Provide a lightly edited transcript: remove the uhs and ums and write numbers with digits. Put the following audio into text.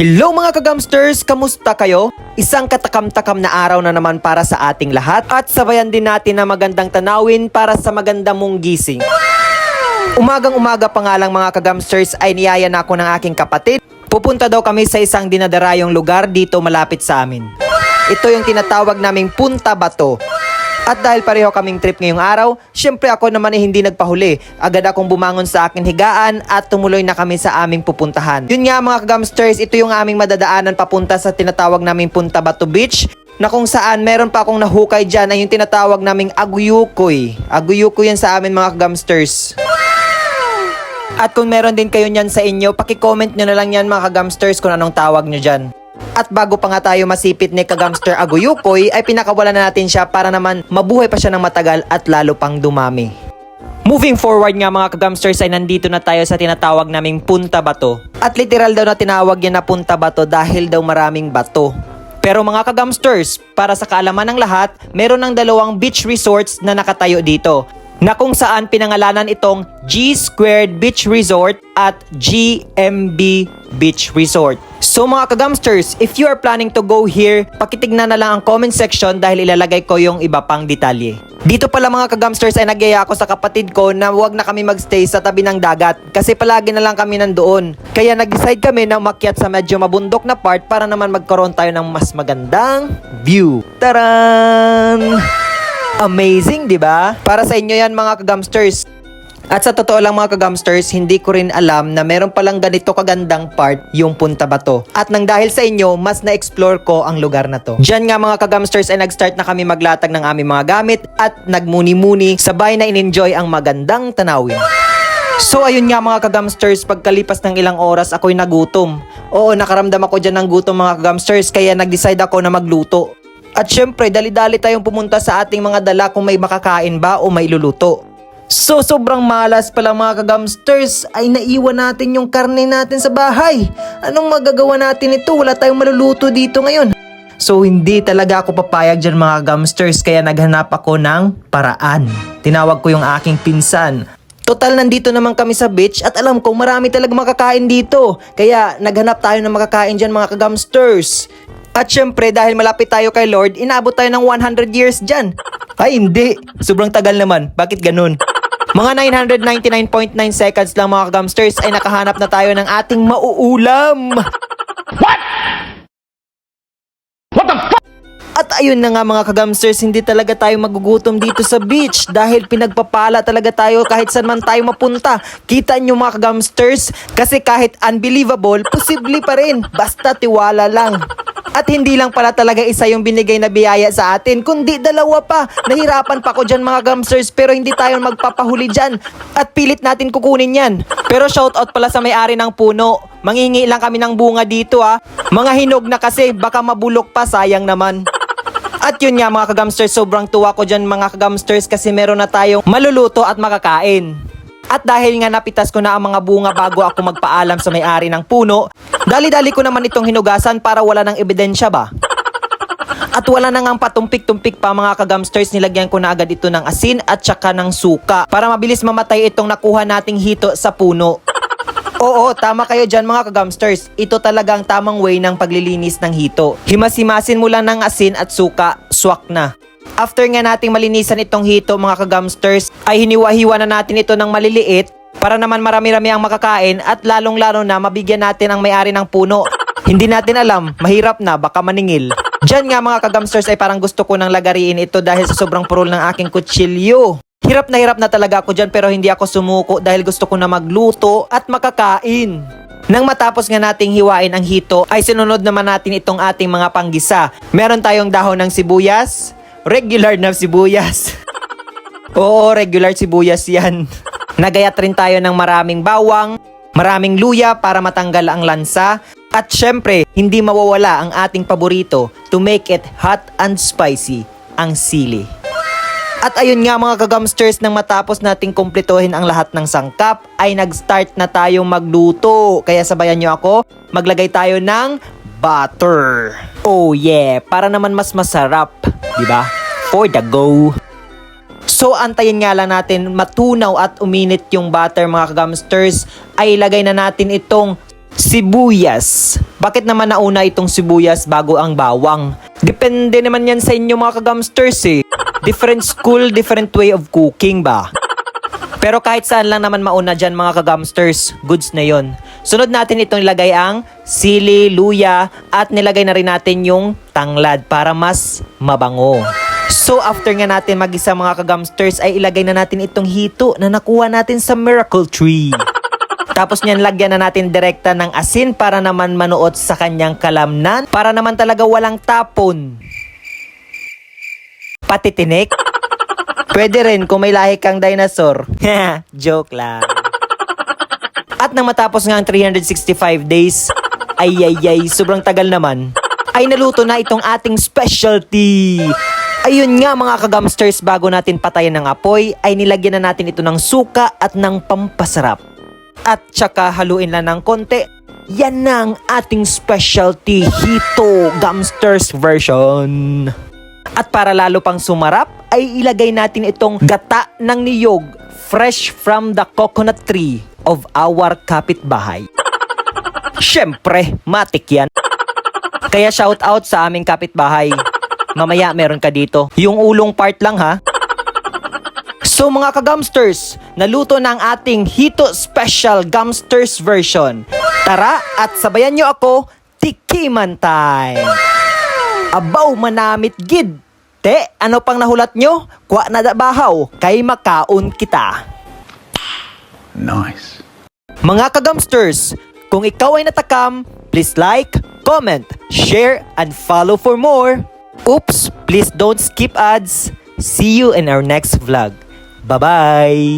Hello mga kagamsters! Kamusta kayo? Isang katakam-takam na araw na naman para sa ating lahat at sabayan din natin na magandang tanawin para sa maganda mong gising. Umagang-umaga pa nga lang mga kagamsters ay niyaya na ako ng aking kapatid. Pupunta daw kami sa isang dinadarayong lugar dito malapit sa amin. Ito yung tinatawag naming Punta Bato. At dahil pareho kaming trip ngayong araw, syempre ako naman ay hindi nagpahuli. Agad akong bumangon sa aking higaan at tumuloy na kami sa aming pupuntahan. Yun nga mga kagamsters, ito yung aming madadaanan papunta sa tinatawag naming Punta Bato Beach, na kung saan meron pa akong nahukay dyan ay yung tinatawag naming aguyukoy. Aguyukoy yan sa amin mga kagamsters. At kung meron din kayo nyan sa inyo, paki-comment nyo na lang yan mga kagamsters kung anong tawag nyo dyan. At bago pa nga tayo masipit ni Kagamster Aguyukoy, ay pinakawalan na natin siya para naman mabuhay pa siya ng matagal at lalo pang dumami. Moving forward nga mga Kagamsters ay nandito na tayo sa tinatawag naming Punta Bato. At literal daw na tinawag yan na Punta Bato dahil daw maraming bato. Pero mga Kagamsters, para sa kaalaman ng lahat, meron ng dalawang beach resorts na nakatayo dito, na kung saan pinangalanan itong G Squared Beach Resort at GMB Beach Resort. So mga kagamsters, if you are planning to go here, pakitignan na lang ang comment section dahil ilalagay ko yung iba pang detalye. Dito pala mga kagamsters ay nagyaya ako sa kapatid ko na huwag na kami magstay sa tabi ng dagat kasi palagi na lang kami nandoon. Kaya nag-decide kami na umakyat sa medyo mabundok na part para naman magkaroon tayo ng mas magandang view. Taran! Amazing, di ba? Para sa inyo yan mga kagamsters. At sa totoo lang mga kagamsters, hindi ko rin alam na meron palang ganito kagandang part yung Punta Bato. At nang dahil sa inyo, mas na-explore ko ang lugar na to. Diyan nga mga kagamsters ay nag-start na kami maglatag ng aming mga gamit at nagmuni-muni, sabay na in-enjoy ang magandang tanawin. So ayun nga mga kagamsters, pagkalipas ng ilang oras ako'y nagutom. Oo, nakaramdam ako dyan ng gutom mga kagamsters, kaya nag-decide ako na magluto. At syempre, dali-dali tayong pumunta sa ating mga dala kung may makakain ba o may luluto. So, sobrang malas pala mga kagamsters ay naiwan natin yung karne natin sa bahay. Anong magagawa natin ito? Wala tayong maluluto dito ngayon. So, hindi talaga ako papayag dyan mga kagamsters kaya naghanap ako ng paraan. Tinawag ko yung aking pinsan. Total, nandito naman kami sa beach at alam kong marami talaga makakain dito. Kaya naghanap tayo ng makakain dyan mga kagamsters. At syempre, dahil malapit tayo kay Lord, inaabot tayo ng 100 years dyan. Ay, hindi. Sobrang tagal naman. Bakit ganun? Mga 999.9 seconds lang mga kagamsters ay nakahanap na tayo ng ating mauulam. What? What the fuck? At ayun na nga mga kagamsters, hindi talaga tayo magugutom dito sa beach dahil pinagpapala talaga tayo kahit saan man tayo mapunta. Kita nyo mga kagamsters, kasi kahit unbelievable, posible pa rin. Basta tiwala lang. At hindi lang pala talaga isa yung binigay na biyaya sa atin, kundi dalawa pa. Nahirapan pa ko dyan mga gamsters pero hindi tayo magpapahuli dyan. At pilit natin kukunin yan. Pero shoutout pala sa may-ari ng puno. Mangingi lang kami ng bunga dito ha. Mga hinog na kasi baka mabulok pa, sayang naman. At yun nga mga kagamsters, sobrang tuwa ko dyan mga kagamsters kasi meron na tayong maluluto at makakain. At dahil nga napitas ko na ang mga bunga bago ako magpaalam sa may-ari ng puno, dali-dali ko naman itong hinugasan para wala ng ebidensya ba? At wala na ngang patumpik-tumpik pa mga kagamsters, nilagyan ko na agad ito ng asin at saka ng suka para mabilis mamatay itong nakuha nating hito sa puno. Oo, tama kayo dyan mga kagamsters. Ito talaga ang tamang way ng paglilinis ng hito. Himas-himasin mo lang ng asin at suka, swak na. After nga nating malinisan itong hito mga kagamsters, ay hiniwa-hiwa na natin ito ng maliliit para naman marami-rami ang makakain at lalong-lalo na mabigyan natin ang may-ari ng puno. Hindi natin alam, mahirap na, baka maningil. Diyan nga mga kagamsters ay parang gusto ko nang lagariin ito dahil sa sobrang purol ng aking kutsilyo. Hirap na talaga ako dyan pero hindi ako sumuko dahil gusto ko na magluto at makakain. Nang matapos nga nating hiwain ang hito ay sinunod naman natin itong ating mga panggisa. Meron tayong dahon ng sibuyas, regular na sibuyas. Oo, regular sibuyas yan. Nagayat rin tayo ng maraming bawang, maraming luya para matanggal ang lansa. At syempre, hindi mawawala ang ating paborito to make it hot and spicy, ang sili. At ayun nga mga kagamsters, nang matapos nating kumpletuhin ang lahat ng sangkap, ay nag-start na tayong magluto. Kaya sabayan nyo ako, maglagay tayo ng butter. Oh yeah, para naman mas masarap, diba? For the go. So antayin nga lang natin matunaw at uminit yung butter mga kagamsters, ay ilagay na natin itong Sibuyas. Bakit naman nauna itong sibuyas bago ang bawang? Depende naman yan sa inyo mga kagamsters eh. Different school, different way of cooking ba? Pero kahit saan lang naman mauna dyan mga kagamsters, goods na yon. Sunod natin itong ilagay ang sili, luya at nilagay na rin natin yung tanglad para mas mabango. So after nga natin mag-isa mga kagamsters ay ilagay na natin itong hito na nakuha natin sa miracle tree. Tapos niyan lagyan na natin direkta ng asin para naman manuot sa kanyang kalamnan. Para naman talaga walang tapon. Pati tinik. Pwede rin kung may lahi kang dinosaur. Joke lang. At nang matapos nga ang 365 days, ay sobrang tagal naman, ay naluto na itong ating specialty. Ayun nga mga kagamsters, bago natin patayin ng apoy, ay nilagyan na natin ito ng suka at ng pampasarap. At tsaka haluin lang ng konti. Yan na ang ating specialty Hito Gamsters version. At para lalo pang sumarap, ay ilagay natin itong gata ng niyog fresh from the coconut tree of our kapitbahay. Syempre, matik yan. Kaya shout out sa aming kapitbahay. Mamaya meron ka dito. Yung ulong part lang ha. So mga kagamsters, naluto na ang ating Hito Special Gamsters version. Tara at sabayan nyo ako, tikiman time! Abaw manamit gid! Te, ano pang nahulat nyo? Kwa na dabahaw, kay makaon kita. Nice. Mga kagamsters, kung ikaw ay natakam, please like, comment, share, and follow for more. Oops, please don't skip ads. See you in our next vlog. Bye-bye!